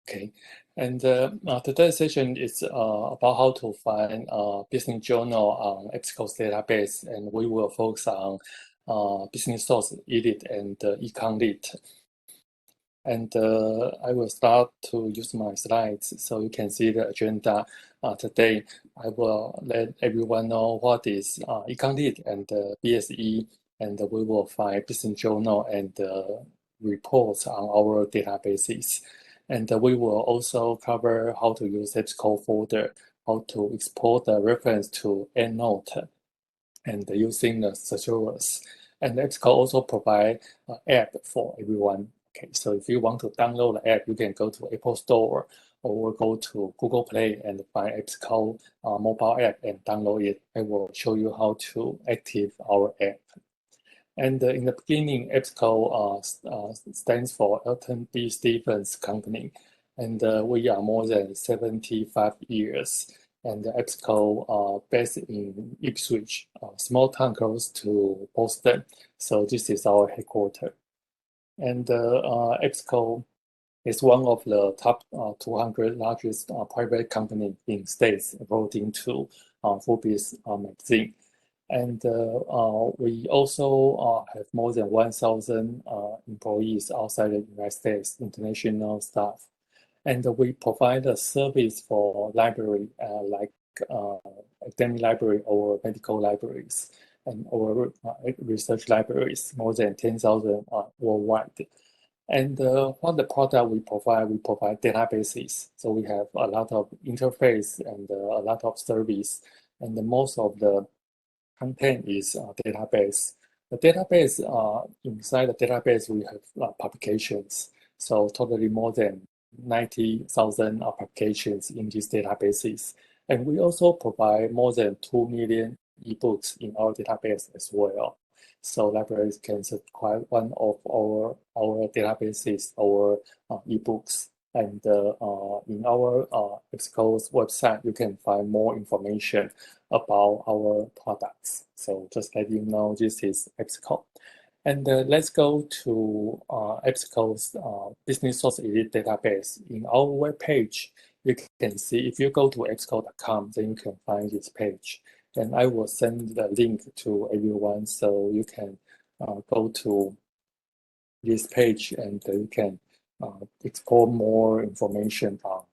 Okay, and today's session is about how to find a business journal on EBSCO's database, and we will focus on Business Source Elite and EconLit. And I will start to use my slides so you can see the agenda. Today, I will let everyone know what is EconLit and BSE, and we will find business journal and reports on our databases. And we will also cover how to use EBSCO folder, how to export the reference to EndNote, and using the Thesaurus. And EBSCO also provide an app for everyone. Okay, so if you want to download the app, you can go to Apple Store or go to Google Play and find EBSCO mobile app and download it. I will show you how to activate our app. And in the beginning, EBSCO stands for Elton B. Stevens Company, and we are more than 75 years. And EBSCO based in Ipswich, small town close to Boston. So this is our headquarters. And EBSCO is one of the top 200 largest private companies in states, according to Forbes magazine. And we also have more than 1,000 employees outside the United States, international staff. And we provide a service for library, like academic library or medical libraries, and or research libraries, more than 10,000 worldwide. And what the product we provide databases. So we have a lot of interface and a lot of service, and most of the content is database. The database, inside the database, we have publications. So totally more than 90,000 publications in these databases. And we also provide more than 2 million ebooks in our database as well. So libraries can subscribe one of our databases, our ebooks. And in our EBSCO's website, you can find more information about our products. So just let you know, this is EBSCO. And let's go to EBSCO's Business Source Elite database. In our web page, you can see, if you go to ebsco.com, then you can find this page. And I will send the link to everyone so you can go to this page and you can explore more information on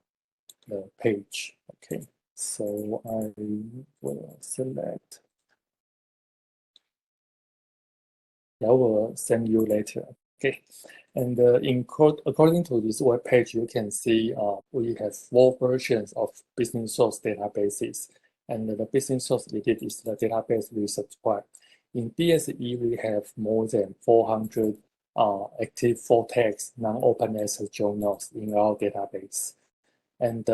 the page. Okay, so I will select. I will send you later. Okay, and according to this web page, you can see we have 4 versions of Business Source databases, and the Business Source Elite is the database we subscribe. In BSE, we have more than 400 active full-text non-open access journals in our database. And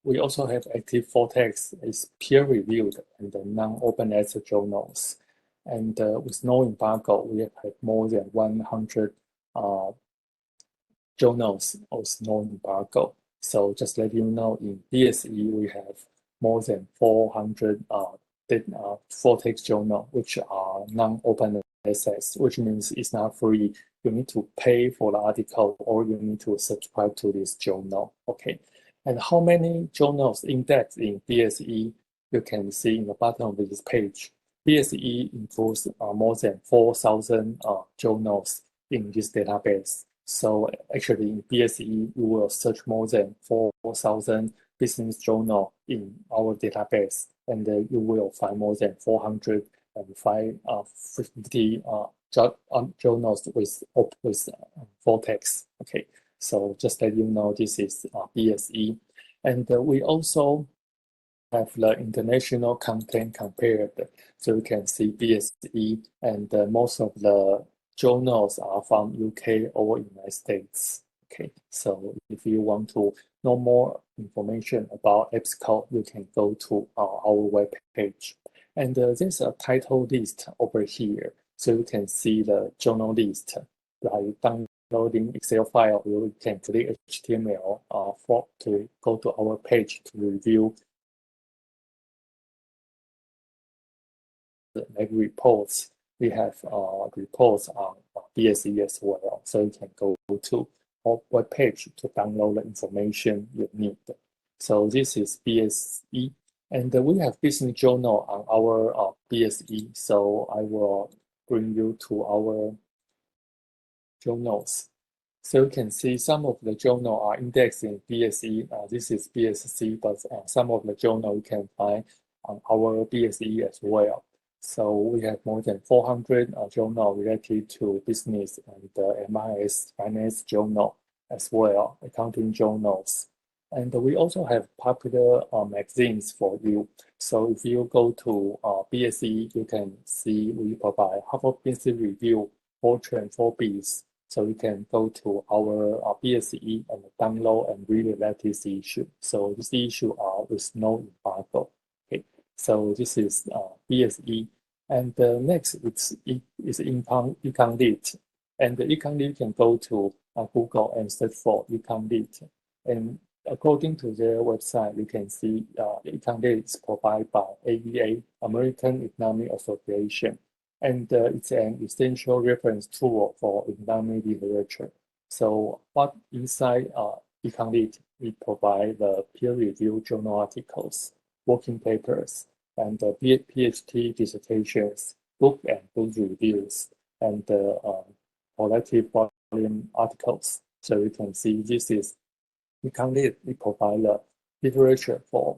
we also have active full-text is peer-reviewed and the non-open access journals. And with no embargo, we have more than 100 journals with no embargo. So just let you know, in BSE, we have more than 400 full-text journals, which are non-open access, which means it's not free. You need to pay for the article or you need to subscribe to this journal. Okay, and how many journals indexed in BSE, you can see in the bottom of this page. BSE includes more than 4,000 journals in this database. So actually in BSE, you will search more than 4,000 business journals in our database, and you will find more than 450 journals with full text. Okay, so just let you know, this is BSE. And we also have the international content compared. So you can see BSE, and most of the journals are from UK or United States. Okay, so if you want to know more information about EBSCO, you can go to our web page. And there's a title list over here. So you can see the journal list. Like downloading Excel file, you can click HTML to go to our page to review like reports. We have reports on BSE as well, so you can go to web page to download the information you need. So this is BSE, and we have business journal on our BSE. So I will bring you to our journals. So you can see some of the journal are indexed in BSE. This is BSC, but some of the journal you can find on our BSE as well. So we have more than 400 journal related to business and MIS finance journal as well, accounting journals. And we also have popular magazines for you. So if you go to BSE, you can see we provide Harvard Business Review, Fortune 4Bs. So you can go to our BSE and download and read the latest issue. So this issue are with no embargo. Okay, so this is BSE. And next is EconLit. And the EconLit, you can go to Google and search for EconLit. And according to their website, you can see EconLit is provided by AEA, American Economic Association. And it's an essential reference tool for economic literature. So what inside EconLit, we provide the peer-reviewed journal articles, working papers, and PhD dissertations, book and book reviews, and collective volume articles. So you can see this is EconLit. We provide the literature for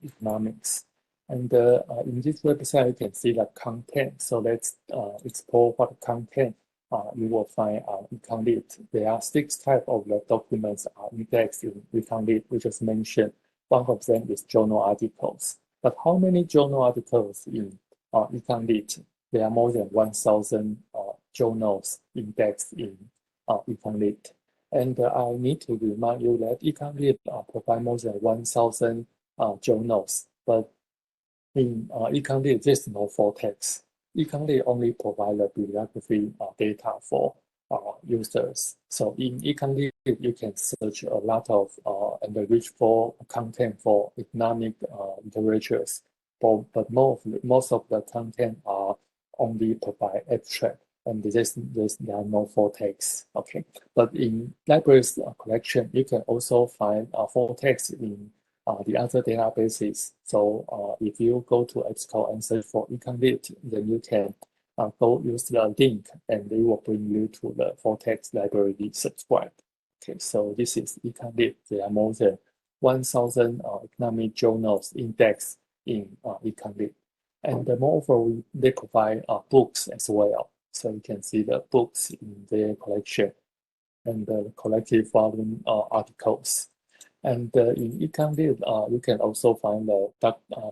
economics. And in this website, you can see the content. So let's explore what content you will find on EconLit. There are 6 types of the documents are indexed in EconLit. We just mentioned one of them is journal articles. But how many journal articles in EconLit? There are more than 1,000 journals indexed in EconLit. And I need to remind you that EconLit provides more than 1,000 journals, but in EconLit, there's no full text. EconLit only provides the bibliography data for users. So in EconLit, you can search a lot of and reach for content for economic literatures. But most of the content are only provide abstract, and there are no full text. Okay, but in library's collection, you can also find full text in the other databases. So if you go to EBSCO and search for EconLit, then you can go use the link and they will bring you to the full text library subscribe. Okay, so this is EconLit. There are more than 1,000 economic journals indexed in EconLit. And moreover, they provide books as well. So you can see the books in their collection and the collective volume articles. And in EconLit, you can also find the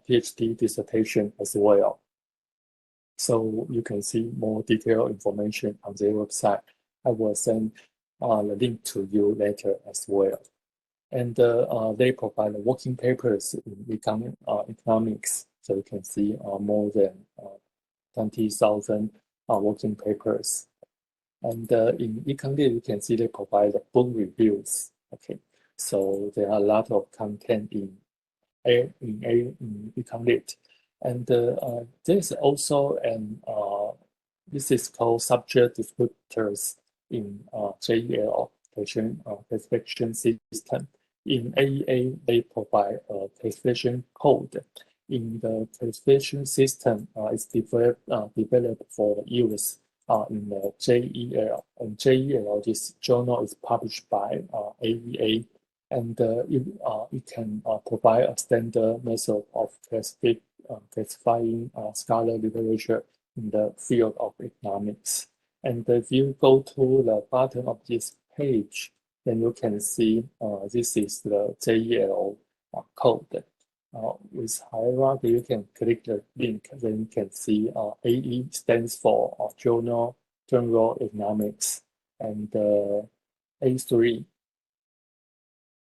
PhD dissertation as well. So you can see more detailed information on their website. I will send the link to you later as well. And they provide the working papers in economics. So you can see more than 20,000 working papers. And in EconLit, you can see they provide the book reviews. Okay. So there are a lot of content in EconLit. And there's also this is called subject descriptors in JEL, classification system. In AEA, they provide a classification code. In the classification system, it's developed for use in the JEL. And JEL, this journal is published by AEA. And it can provide a standard method of classifying scholarly literature in the field of economics. And if you go to the bottom of this page, then you can see this is the JEL code. With hierarchy, you can click the link, then you can see AE stands for Journal General Economics, and A3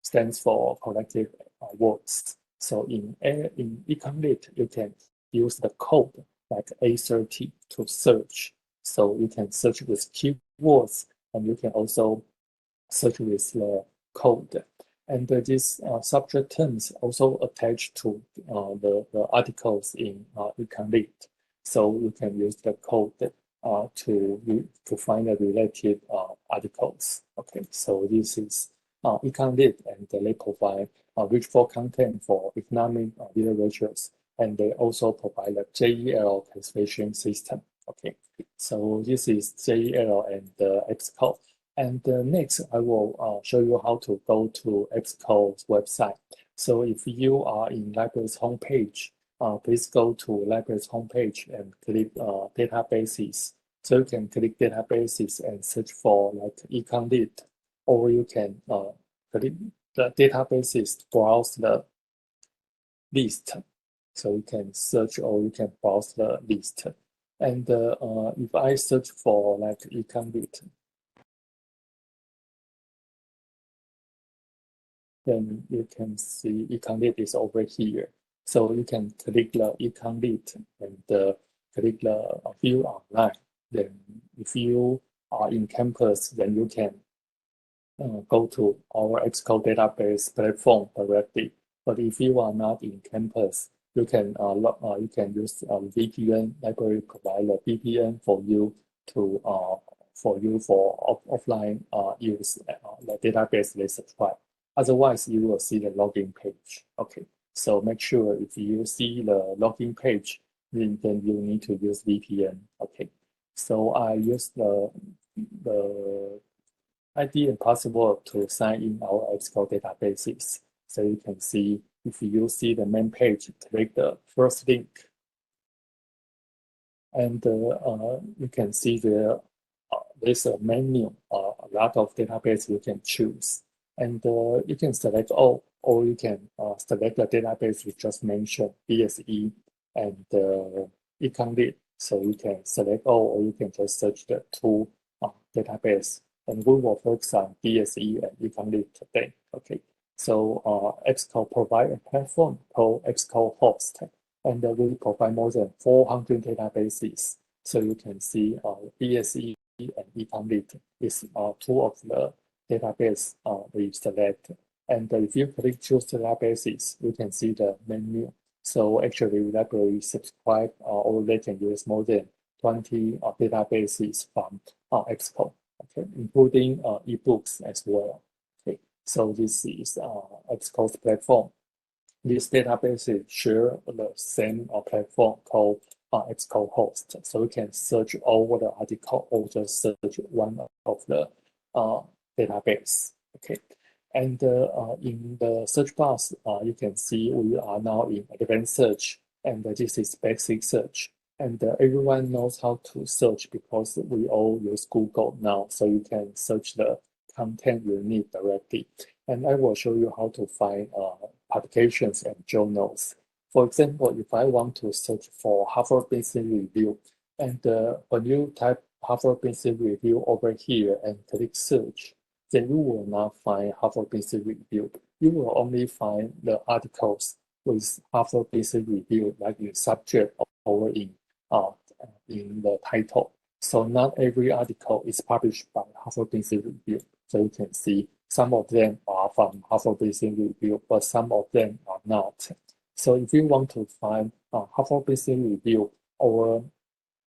stands for collective works. So in EconLit, you can use the code like A30 to search. So you can search with keywords, and you can also search with the code. And these subject terms also attach to the articles in EconLit. So you can use the code to find the related articles. Okay, so this is EconLit, and they provide rich for content for economic literatures, and they also provide a JEL classification system. Okay, so this is JEL and EBSCO. And next, I will show you how to go to EBSCO's website. So if you are in library's homepage, please go to library's homepage and click databases. So you can click databases and search for like EconLit, or you can click the databases, browse the list. So you can search or you can browse the list. And if I search for like EconLit, then you can see EconLit is over here. So you can click the EconLit and click the view online. Then if you are in campus, then you can go to our EBSCO database platform directly. But if you are not in campus, you can use VPN. Library provide a VPN for you to for offline use the database they subscribe. Otherwise, you will see the login page. Okay, so make sure if you see the login page, then you need to use VPN. Okay, so I use the ID and password to sign in our EBSCO databases. So you can see, if you see the main page, click the first link. And you can see there's a menu, a lot of databases you can choose. And you can select all, or you can select the database we just mentioned, BSE and EconLit. So you can select all, or you can just search the two database. And we will focus on BSE and EconLit today. Okay, so EBSCO provide a platform called EBSCOhost, and we provide more than 400 databases. So you can see BSE and EconLit is two of the database we select. And if you click choose databases, you can see the menu. So actually, library subscribe or they can use more than 20 databases from EBSCO, okay, including ebooks as well. Okay, so this is EBSCO's platform. These databases share the same platform called EBSCOhost. So you can search all the article or just search one of the database. Okay, and in the search box, you can see we are now in advanced search, and this is basic search. And everyone knows how to search because we all use Google now, so you can search the content you need directly. And I will show you how to find publications and journals. For example, if I want to search for Harvard Business Review, and when you type Harvard Business Review over here and click search, then you will not find Harvard Business Review. You will only find the articles with Harvard Business Review, like in subject or in the title. So not every article is published by Harvard Business Review. So you can see some of them are from Harvard Business Review, but some of them are not. So if you want to find Harvard Business Review or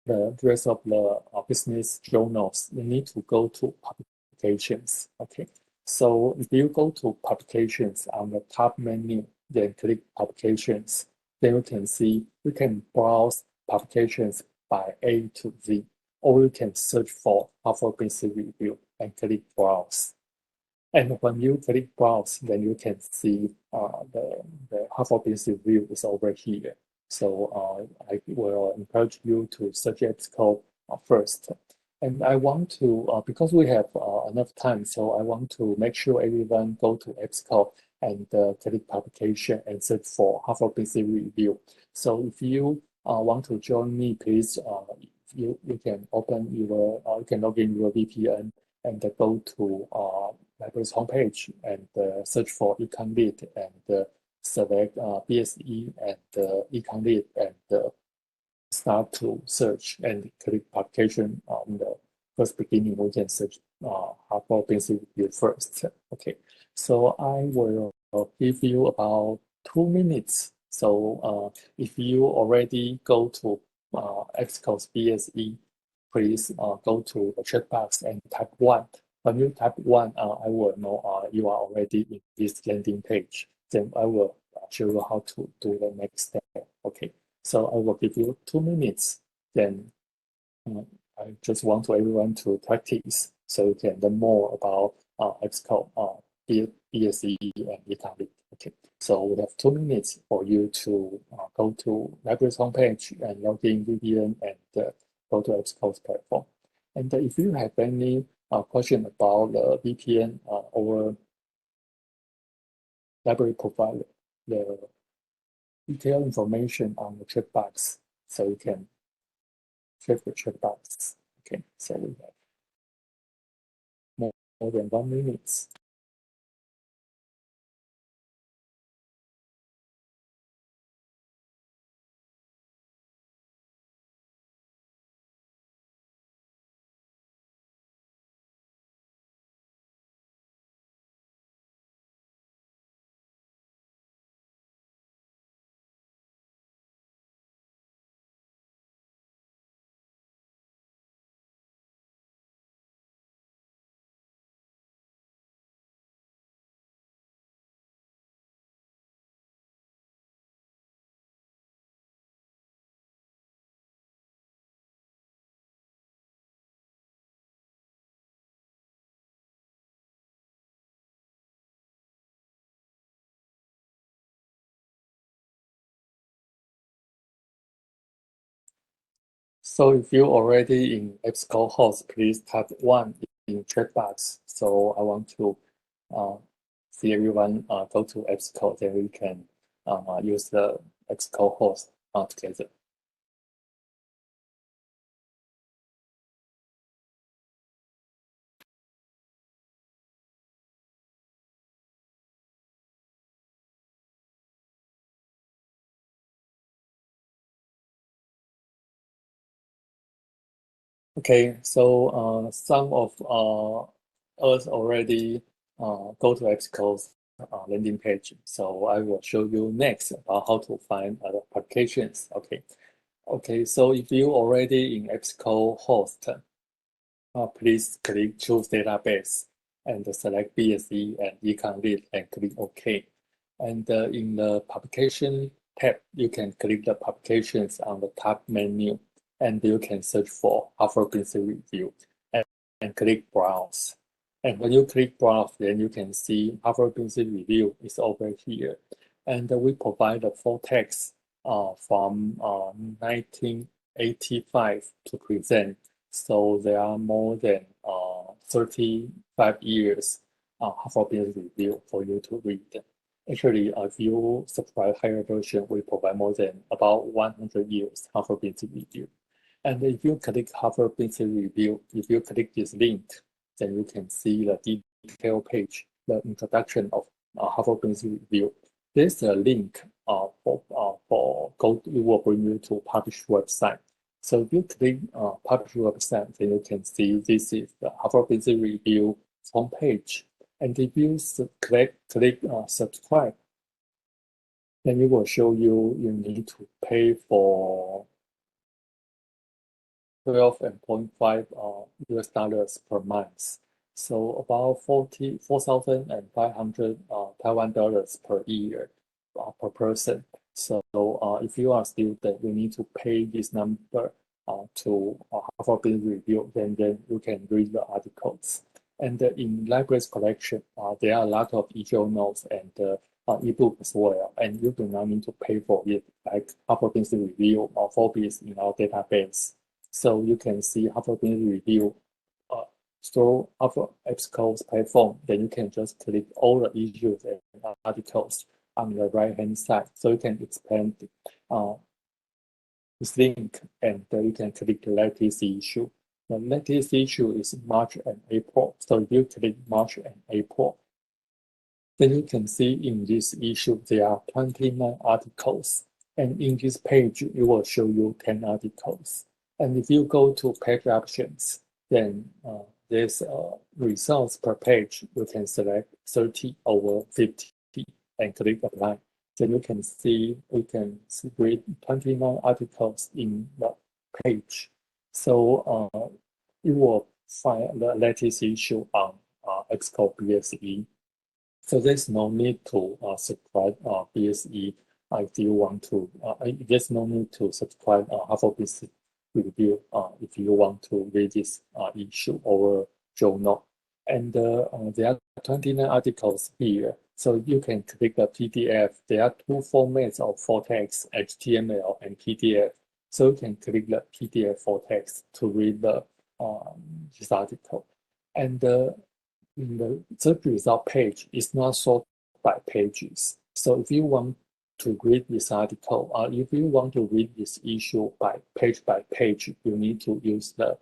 the rest of the business journals, you need to go to publications. Okay, so if you go to publications on the top menu, then click publications, then you can see you can browse publications by A to Z, or you can search for Harvard Business Review and click browse. And when you click browse, then you can see the Harvard Business Review is over here. So I will encourage you to search EBSCO first. And I want to, because we have enough time, so I want to make sure everyone go to EBSCO and click publication and search for Harvard Business Review. So if you want to join me, please, you can open your, you can log in your VPN and go to library's homepage and search for EconLit and select BSE and EconLit and start to search and click publication on the first beginning. We can search Harvard Business Review first. Okay, so I will give you about 2 minutes. So if you already go to EBSCO's BSE please go to the chat box and type 1. When you type 1, I will know you are already in this landing page. Then I will show you how to do the next step. Okay, so I will give you 2 minutes. Then I just want everyone to practice so you can learn more about EBSCO, BSE, and EconLit. Okay, so we have 2 minutes for you to go to library's homepage and log in VPN and go to EBSCO's platform. And if you have any question about the VPN or library provide the detailed information on the chat box, so you can check the chat box. Okay, so we have more than 1 minute. So if you already in EBSCOhost, please type 1 in chat box. So I want to see everyone go to EBSCO, then we can use the EBSCOhost together. Okay, so some of us already go to EBSCO's landing page. So I will show you next about how to find other applications. Okay, so if you already in EBSCOhost, please click Choose Database and select BSE and EconLit and click OK. And in the Publication tab, you can click the Publications on the top menu, and you can search for Harvard Business Review and click Browse. And when you click Browse, then you can see Harvard Business Review is over here. And we provide the full text from 1985 to present. So there are more than 35 years Harvard Business Review for you to read. Actually, if you subscribe higher version, we provide more than about 100 years Harvard Business Review. And if you click Harvard Business Review, if you click this link, then you can see the detail page, the introduction of Harvard Business Review. There's a link it will bring you to publish website. So if you click publish website, then you can see this is the Harvard Business Review homepage. And if you click subscribe, then it will show you need to pay for $12.5 US dollars per month. So about 4,500 Taiwan dollars per year per person. So if you are a student, you need to pay this number to Harvard Business Review, then you can read the articles. And in library's collection, there are a lot of EndNotes and ebook as well, and you do not need to pay for it, like Harvard Business Review or Forbes in our database. So you can see Harvard Business Review through Harvard EBSCO's platform. Then you can just click all the issues and articles on the right-hand side. So you can expand this link, and you can click the latest issue. The latest issue is March and April. So if you click March and April, then you can see in this issue there are 29 articles. And in this page, it will show you 10 articles. And if you go to page options, then there's results per page. You can select 30 over 50 and click apply. Then you can see we can read 29 articles in the page. So you will find the latest issue on EBSCO BSE. So there's no need to subscribe BSE if you want to. There's no need to subscribe Harvard Business Review if you want to read this issue or journal. And there are 29 articles here. So you can click the PDF. There are two formats of full text, HTML and PDF. So you can click the PDF full text to read this article. And in the search result page is not sorted by pages. So if you want to read this article, if you want to read this issue by page, you need to use the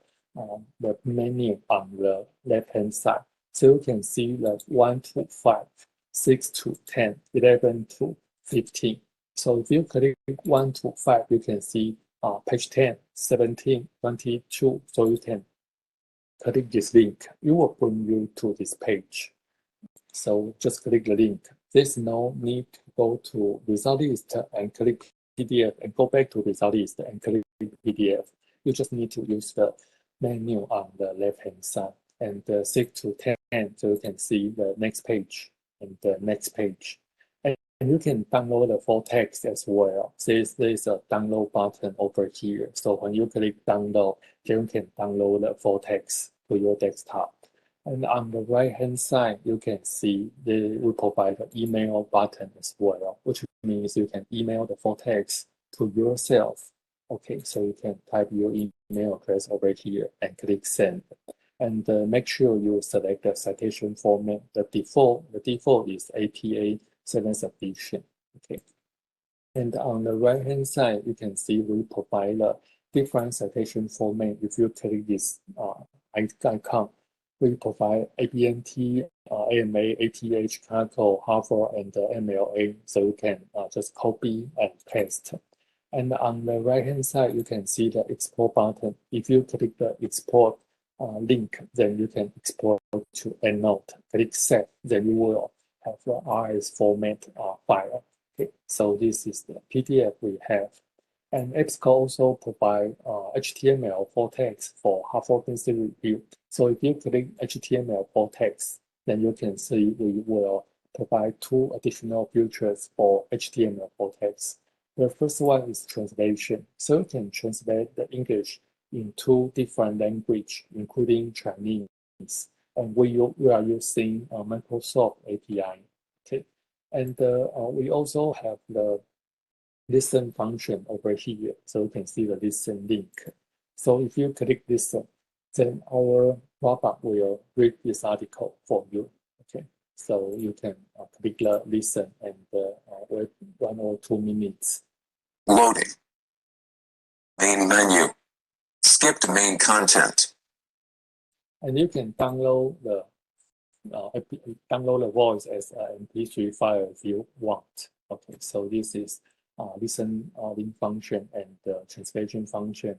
menu on the left-hand side. So you can see the 1 to 5, 6 to 10, 11 to 15. So if you click 1 to 5, you can see page 10, 17, 22. So you can click this link. It will bring you to this page. So just click the link. There's no need to go to result list and click PDF and go back to result list and click PDF. You just need to use the menu on the left-hand side and 6 to 10, so you can see the next page and the next page. And you can download the full text as well. There's a download button over here. So when you click download, then you can download the full text to your desktop. And on the right-hand side, you can see we provide the email button as well, which means you can email the full text to yourself. Okay, so you can type your email address over here and click send. And make sure you select the citation format. The default is APA 7th edition. Okay. And on the right-hand side, you can see we provide a different citation format. If you click this icon, we provide ABNT, AMA, ATH, CACO, Harvard, and MLA. So you can just copy and paste. And on the right-hand side, you can see the export button. If you click the export link, then you can export to EndNote. Click save, then you will have the RS format file. Okay, so this is the PDF we have. And EBSCO also provide HTML full text for Harvard Business Review. So if you click HTML full text, then you can see we will provide 2 additional features for HTML full text. The first one is translation. So you can translate the English in 2 different languages, including Chinese. And we are using Microsoft API. Okay, and we also have the listen function over here. So you can see the listen link. So if you click listen, then our robot will read this article for you. Okay, so you can click the listen and wait 1 or 2 minutes. Loading. Main menu. Skipped main content. And you can download the voice as an MP3 file if you want. Okay, so this is listen link function and the translation function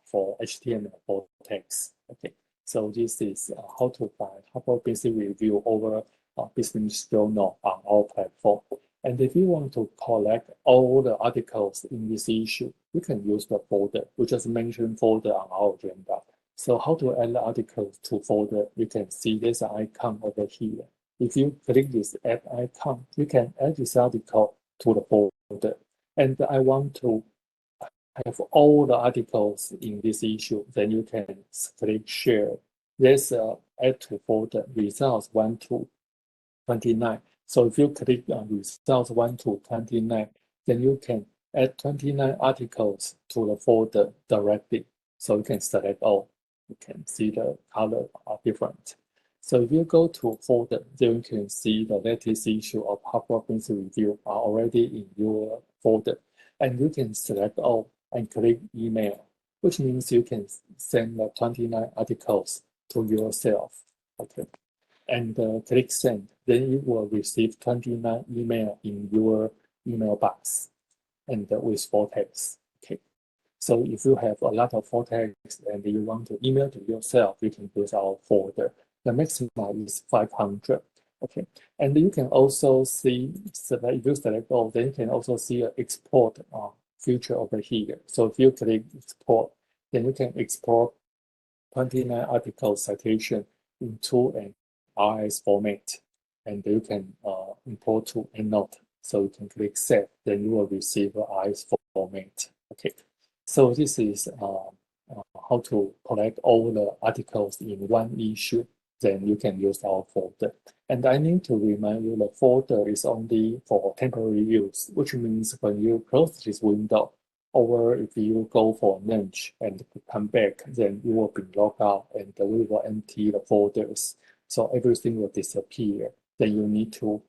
for HTML for text. Okay, so this is how to find Harvard Business Review over Business Journal on our platform. And if you want to collect all the articles in this issue, you can use the folder. We just mentioned folder on our agenda. So how to add the articles to folder? You can see there's an icon over here. If you click this add icon, you can add this article to the folder. And I want to have all the articles in this issue, then you can click share. There's add to folder results 1 to 29. So if you click on results 1 to 29, then you can add 29 articles to the folder directly. So you can select all. You can see the color are different. So if you go to folder, then you can see the latest issue of Harvard Business Review are already in your folder. And you can select all and click email, which means you can send the 29 articles to yourself. Okay, and click send. Then you will receive 29 email in your email box and with full text. Okay, so if you have a lot of full text and you want to email to yourself, you can use our folder. The maximum is 500. Okay, and you can also see, if you select all, then you can also see an export feature over here. So if you click export, then you can export 29 article citation into an RS format, and you can import to EndNote. So you can click Save, then you will receive a RS format. Okay, so this is how to collect all the articles in one issue. Then you can use our folder. And I need to remind you the folder is only for temporary use, which means when you close this window, or if you go for lunch and come back, then you will be logged out and we will empty the folders. So everything will disappear. Then you need to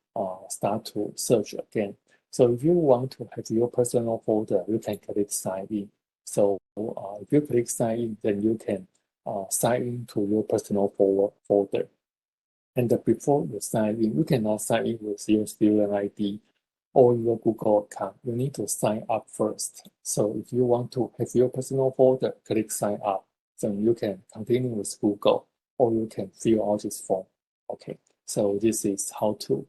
start to search again. So if you want to have your personal folder, you can click Sign In. So if you click Sign In, then you can sign in to your personal folder. And before you sign in, you cannot sign in with your student ID or your Google account. You need to sign up first. So if you want to have your personal folder, click Sign Up. Then you can continue with Google, or you can fill out this form. Okay, so this is how to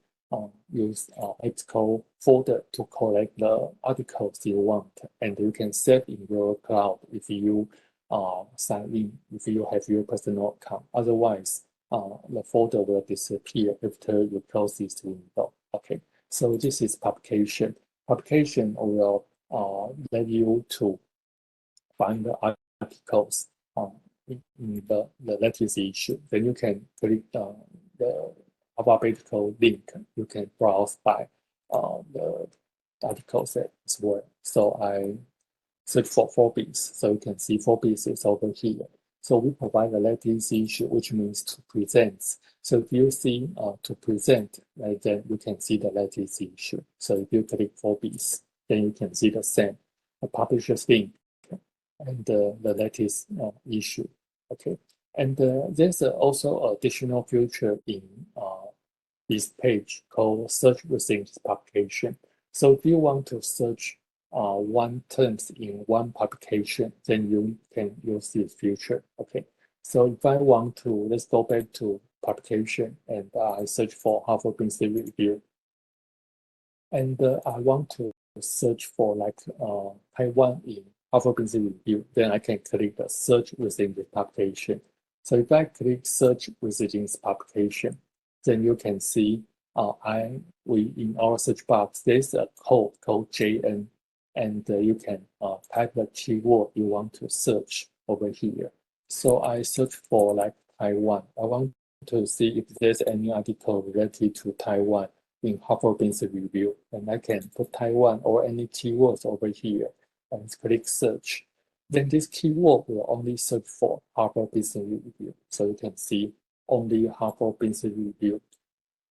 use EBSCO folder to collect the articles you want, and you can save in your cloud if you sign in, if you have your personal account. Otherwise, the folder will disappear after you close this window. Okay, so this is publication. Publication will let you to find the articles in the latest issue. Then you can click the alphabetical link. You can browse by the articles as well. So I search for Forbes. So you can see Forbes is over here. So we provide the latest issue, which means to present. So if you see to present, right, then you can see the latest issue. So if you click Forbes, then you can see the same, the publisher's link, and the latest issue. Okay, and there's also additional feature in this page called Search Within this publication. So if you want to search one terms in one publication, then you can use this feature. Okay, so if I want to, let's go back to publication, and I search for Harvard Business Review, and I want to search for like Taiwan in Harvard Business Review, then I can click the search within the publication. So if I click search within this publication, then you can see in our search box, there's a code called JN, and you can type the keyword you want to search over here. So I search for like Taiwan. I want to see if there's any article related to Taiwan in Harvard Business Review, and I can put Taiwan or any keywords over here and click search. Then this keyword will only search for Harvard Business Review. So you can see only Harvard Business Review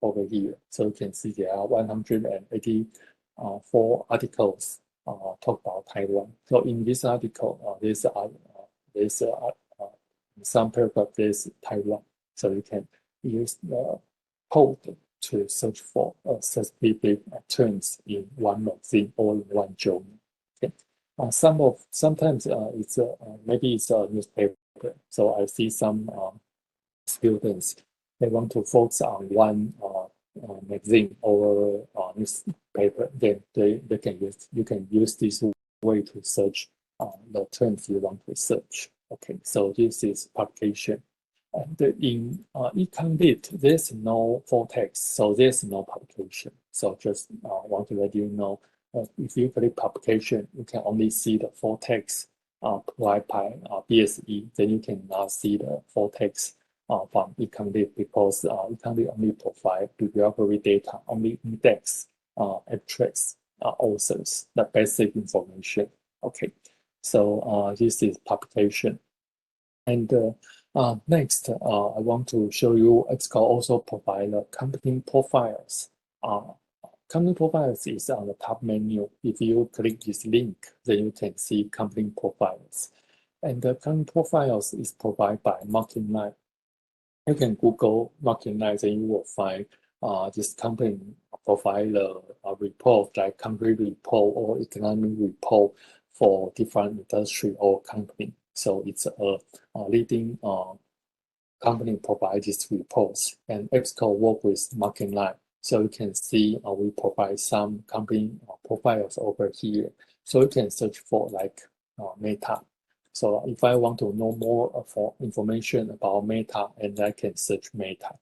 over here. So you can see there are 184 articles talk about Taiwan. So in this article, there's some paragraph there's Taiwan. So you can use the code to search for specific terms in one magazine or in one journal. Okay. Sometimes it's maybe it's a newspaper. So I see some students, they want to focus on one magazine or newspaper. Then you can use this way to search the terms you want to search. Okay, so this is publication. And in EconLit, there's no full text, so there's no publication. So just want to let you know, if you click publication, you can only see the full text provided by BSE. Then you cannot see the full text from EconLit, because EconLit only provide bibliography data, only index, abstracts, authors, the basic information. Okay, so this is publication. And next, I want to show you EBSCO also provide company profiles. Company profiles is on the top menu. If you click this link, then you can see company profiles. And the company profiles is provided by MarketNight. You can Google MarketNight, and you will find this company provide a report, like country report or economic report for different industry or company. So it's a leading company provide these reports, and EBSCO work with MarketNight. So you can see we provide some company profiles over here. So you can search for like Meta, So if I want to know more for information about Meta, and I can search Meta.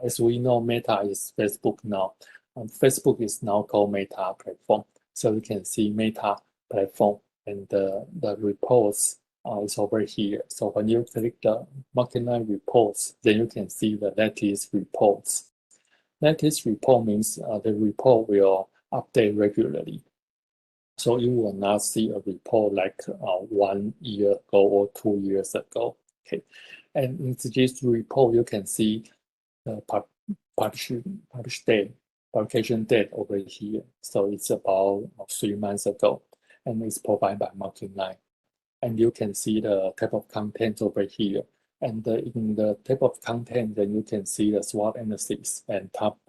As we know, Meta is Facebook now. Facebook is now called Meta platform. So you can see Meta platform, and the reports is over here. So when you click the market line reports, then you can see the latest reports. Latest report means the report will update regularly. So you will not see a report like 1 year ago or 2 years ago. Okay, and in this report, you can see the publication date over here. So it's about 3 months ago, and it's provided by market line. And you can see the type of content over here. And in the type of content, then you can see the SWOT analysis and top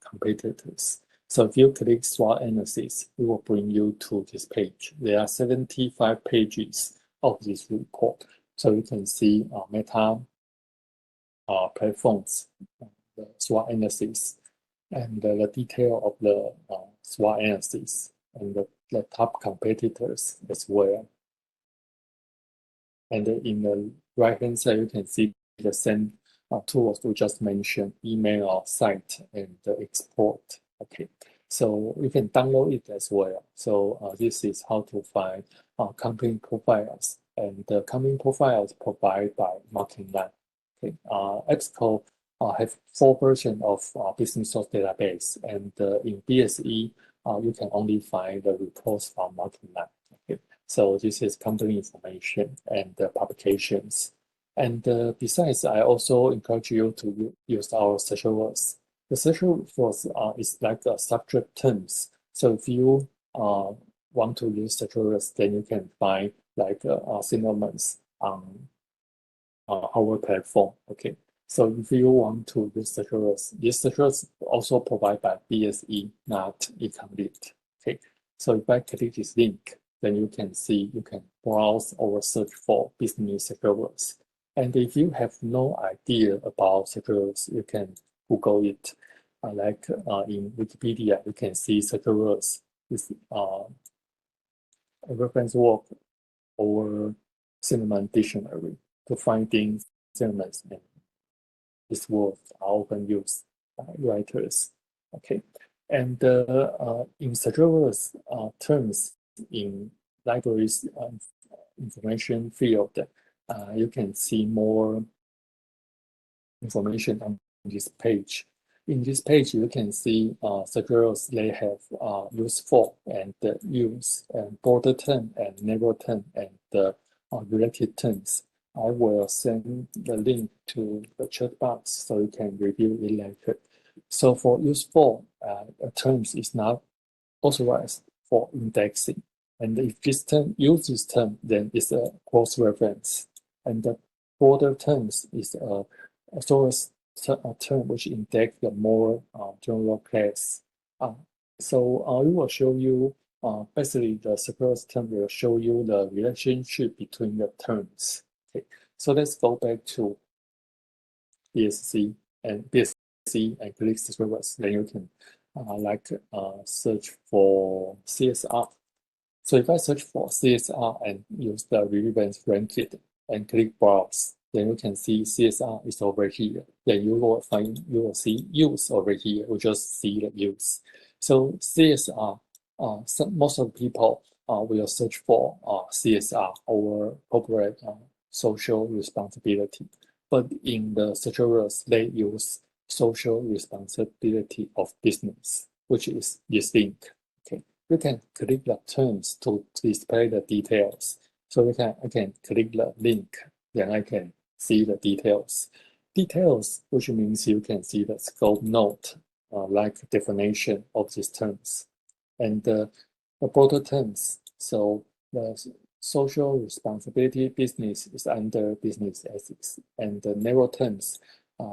competitors. So if you click SWOT analysis, it will bring you to this page. There are 75 pages of this report. So you can see Meta platforms, the SWOT analysis, and the detail of the SWOT analysis, and the top competitors as well. And in the right-hand side, you can see the same tools we just mentioned: email, site, and the export. Okay, so you can download it as well. So this is how to find company profiles, and the company profiles provided by marketing line. Okay, EBSCO have 4 versions of Business Source database, and in BSE, you can only find the reports from marketing line. Okay. So this is company information and the publications. And besides, I also encourage you to use our Thesaurus. The Thesaurus is like a subject terms. So if you want to use Thesaurus, then you can find like synonyms on our platform. Okay. So if you want to use Thesaurus, this Thesaurus also provided by BSE, not EconLit. Okay. So if I click this link, then you can see, you can browse or search for business Thesaurus. And if you have no idea about Thesaurus, you can Google it. Like in Wikipedia, you can see Thesaurus is a reference work or synonym dictionary to finding synonyms, and these words are often used by writers. Okay, and in Thesaurus terms, in libraries information field, you can see more information on this page. In this page, you can see Thesaurus, they have useful and use, and border term and narrow term, and the related terms. I will send the link to the chat box so you can review it later. So for useful terms is not authorized for indexing. And if this term use this term, then it's a cross-reference. And the border terms is a source term which index the more general class. So we will show you, basically the Thesaurus term will show you the relationship between the terms. Okay, so let's go back to BSC and click Thesaurus. Then you can search for CSR. So if I search for CSR and use the relevance ranked and click browse, then you can see CSR is over here. Then you will see use over here. We just see the use. So CSR, most of the people will search for CSR or corporate social responsibility. But in the Thesaurus, they use social responsibility of business, which is this link. Okay, you can click the terms to display the details. So I can click the link, then I can see the details. Details, which means you can see the scope note, like definition of these terms. And the broader terms, so the social responsibility business is under business ethics, and the narrow terms,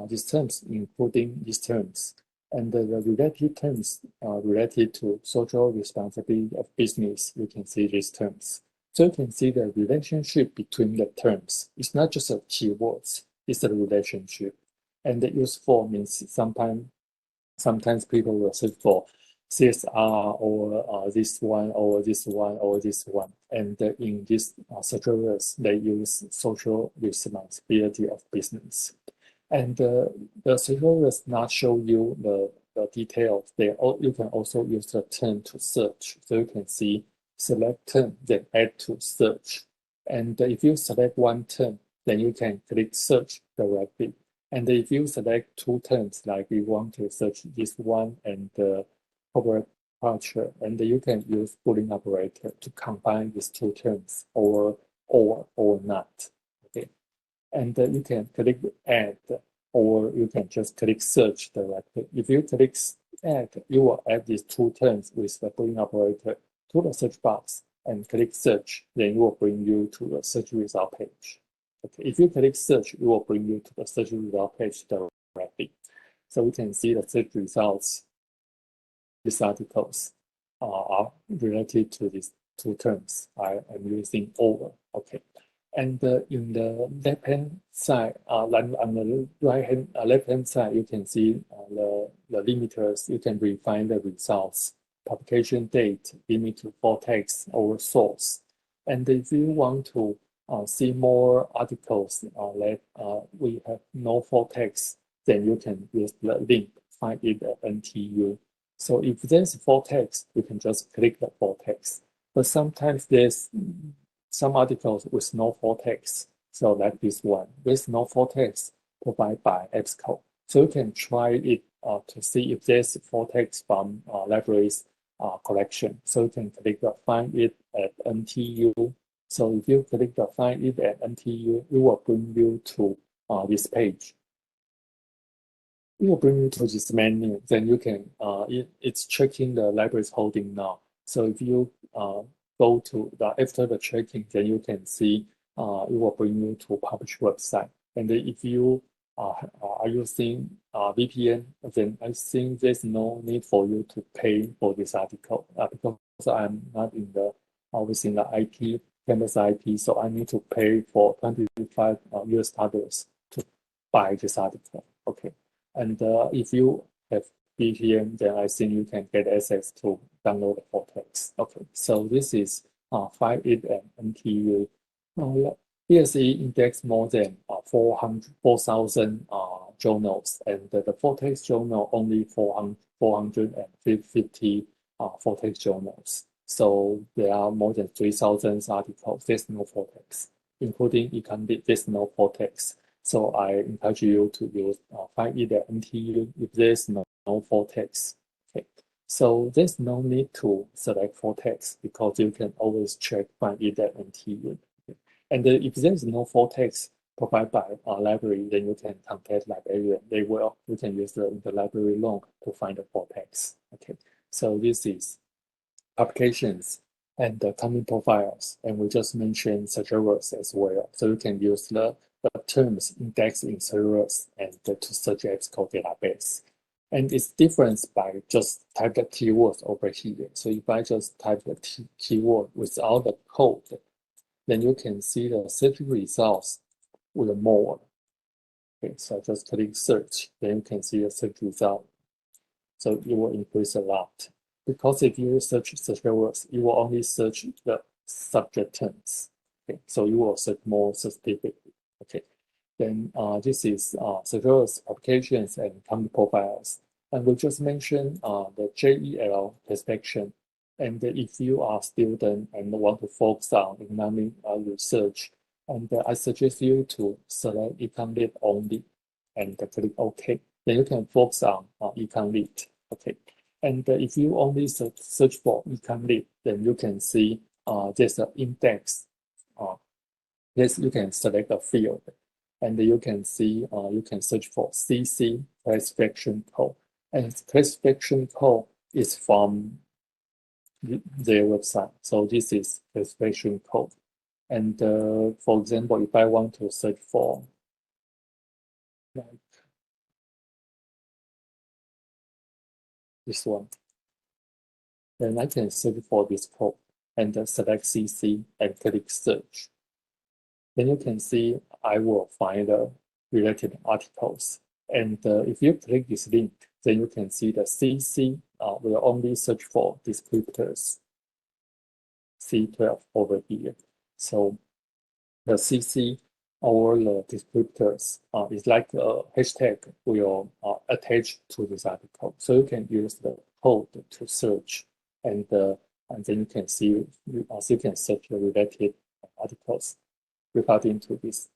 these terms including these terms, and the related terms related to social responsibility of business, you can see these terms. So you can see the relationship between the terms. It's not just a keywords, it's a relationship. And the useful means sometimes people will search for CSR or this one or this one or this one. And in this Thesaurus, they use social responsibility of business. And the Thesaurus not show you the details. You can also use the term to search. So you can see select term, then add to search. And if you select one term, then you can click search directly. And if you select two terms, like you want to search this one and the corporate culture, and you can use Boolean operator to combine these two terms, or not. Okay, and you can click add, or you can just click search directly. If you click add, you will add these two terms with the Boolean operator to the search box and click search, then it will bring you to the search result page. Okay, if you click search, it will bring you to the search result page directly. So we can see the search results. These articles are related to these two terms I am using over. Okay, and in the left-hand side, on the left-hand side, you can see the limiters. You can refine the results, publication date, limit to full text over source. And if you want to see more articles that we have no full text, then you can use the link, find it at NTU. So if there's full text, you can just click the full text. But sometimes there's some articles with no full text. So like this one, with no full text provided by EBSCO. So you can try it to see if there's full text from libraries collection. So you can click the find it at NTU. So if you click the find it at NTU, it will bring you to this page. It will bring you to this menu. Then you can, it's checking the library's holding now. So if you go to after the checking, then you can see it will bring you to publish website. And if you are using VPN, then I think there's no need for you to pay for this article because I'm not in the within the IP campus IP, so I need to pay for $25 US to buy this article. Okay, and if you have VPN, then I think you can get access to download the full text. Okay, so this is find it and NTU. BSE index more than 4,000 journals, and the full text journal only 450 full text journals. So there are more than 3,000 articles. There's no full text, including EconLit. There's no full text. So I encourage you to use find it at NTU if there's no full text. Okay. So there's no need to select full text because you can always check find it at NTU. Okay. And if there's no full text provided by a library, then you can contact librarian. You can use the interlibrary loan to find the full text. Okay. So this is applications and the common profiles, and we just mentioned Thesaurus as well. So you can use the terms indexed in Thesaurus and to search EBSCO database. And it's different by just type the keywords over here. So if I just type the keyword without the code, then you can see the search results with more. Okay, so just click search, then you can see the search result. So it will increase a lot. Because if you search Thesaurus, you will only search the subject terms. Okay, so you will search more specifically. Okay, then this is Thesaurus applications and common profiles. And we just mentioned the JEL inspection. And if you are a student and want to focus on economic research, and I suggest you to select EconLit only and click OK. Then you can focus on EconLit. Okay. And if you only search for EconLit, then you can see there's an index. Yes, you can select a field, and you can see you can search for CC classification code, and classification code is from their website. So this is classification code. And for example, if I want to search for like this one, then I can search for this code and select CC and click search. Then you can see I will find the related articles. And if you click this link, then you can see the CC will only search for descriptors C12 over here. So the CC or the descriptors is like a hashtag will attach to this article. So you can use the code to search, and then you can see you can search the related articles regarding to these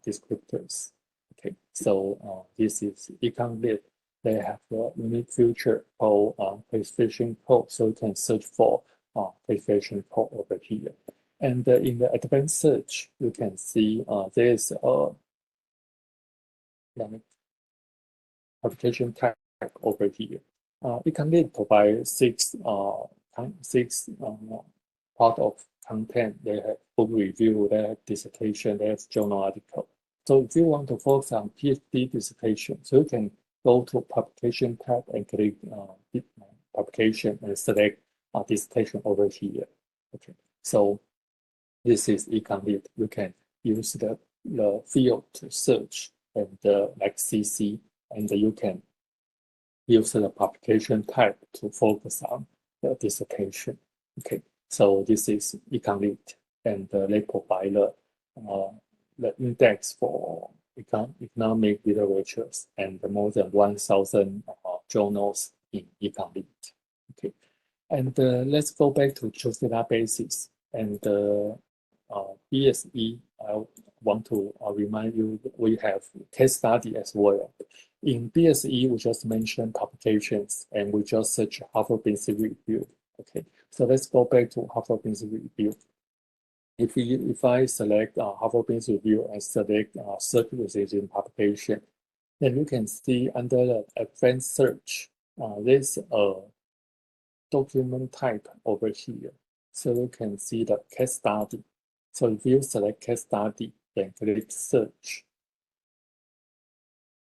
descriptors. Okay, so this is EconLit. They have a unique feature called presentation code, so you can search for presentation code over here. And in the advanced search, you can see there is a application tag over here. EconLit provides six part of content. They have book review, they have dissertation, they have journal article. So if you want to focus on PhD dissertation, so you can go to publication tab and click publication and select dissertation over here. Okay, so this is EconLit. You can use the field to search and like CC, and you can use the publication type to focus on the dissertation. Okay, so this is EconLit, and they provide the index for economic literatures and more than 1,000 journals in EconLit. Okay, and let's go back to choose databases and BSE. I want to remind you that we have case study as well. In BSE, we just mentioned publications, and we just search Harvard Business Review. Okay, so let's go back to Harvard Business Review. If I select Harvard Business Review and select search within publication, then you can see under the advanced search, there's a document type over here. So you can see the case study. So if you select case study, then click search.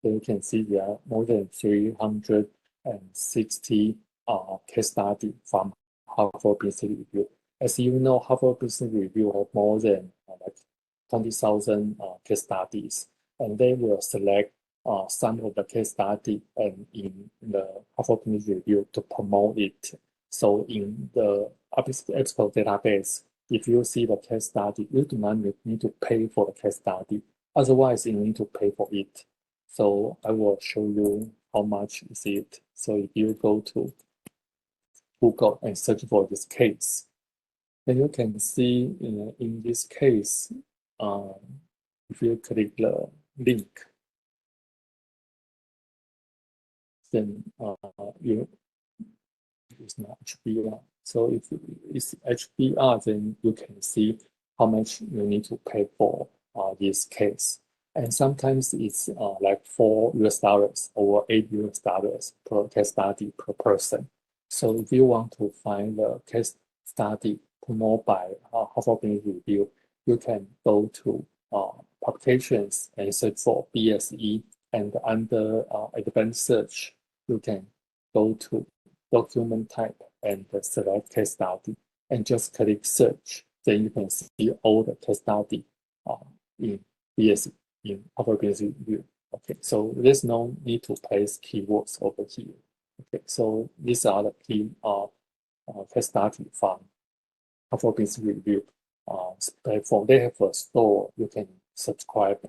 So you can see there are more than 360 case study from Harvard Business Review. As you know, Harvard Business Review have more than like 20,000 case studies, and they will select some of the case study and in the Harvard Business Review to promote it. So in the EBSCO database, if you see the case study, you do not need to pay for the case study. Otherwise, you need to pay for it. So I will show you how much is it. So if you go to Google and search for this case, then you can see in this case, if you click the link, then it's not HBR. So if it's HBR, then you can see how much you need to pay for this case. And sometimes it's like $4 or $8 per case study per person. So if you want to find the case study promoted by Harvard Business Review, you can go to publications and search for BSE, and under advanced search, you can go to document type and select case study and just click search. Then you can see all the case study in BSE, in Harvard Business Review. Okay, so there's no need to place keywords over here. Okay, so these are the key case study from Harvard Business Review platform. They have a store. You can subscribe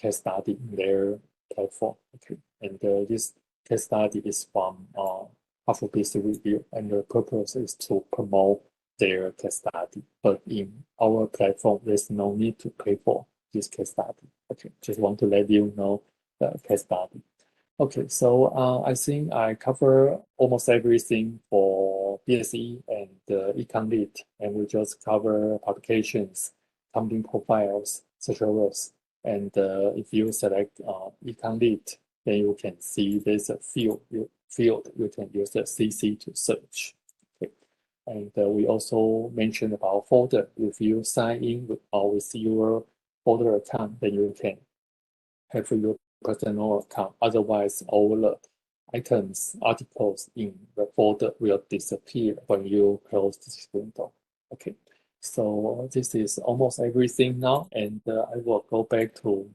case study in their platform. Okay, and this case study is from Harvard Business Review, and the purpose is to promote their case study. But in our platform, there's no need to pay for this case study. Okay, just want to let you know the case study. Okay, so I think I cover almost everything for BSE and EconLit, and we just cover publications, company profiles, Thesaurus, and if you select EconLit, then you can see there's a field you can use the CC to search. Okay, and we also mentioned about folder. If you sign in with your folder account, then you can have your personal account. Otherwise, all the items, articles in the folder will disappear when you close this window. Okay, so this is almost everything now, and I will go back to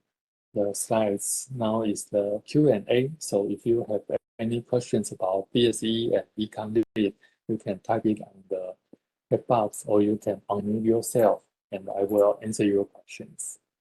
the slides. Now is the Q&A. So if you have any questions about BSE and EconLit, you can type it on the chat box or you can unmute yourself and I will answer your questions.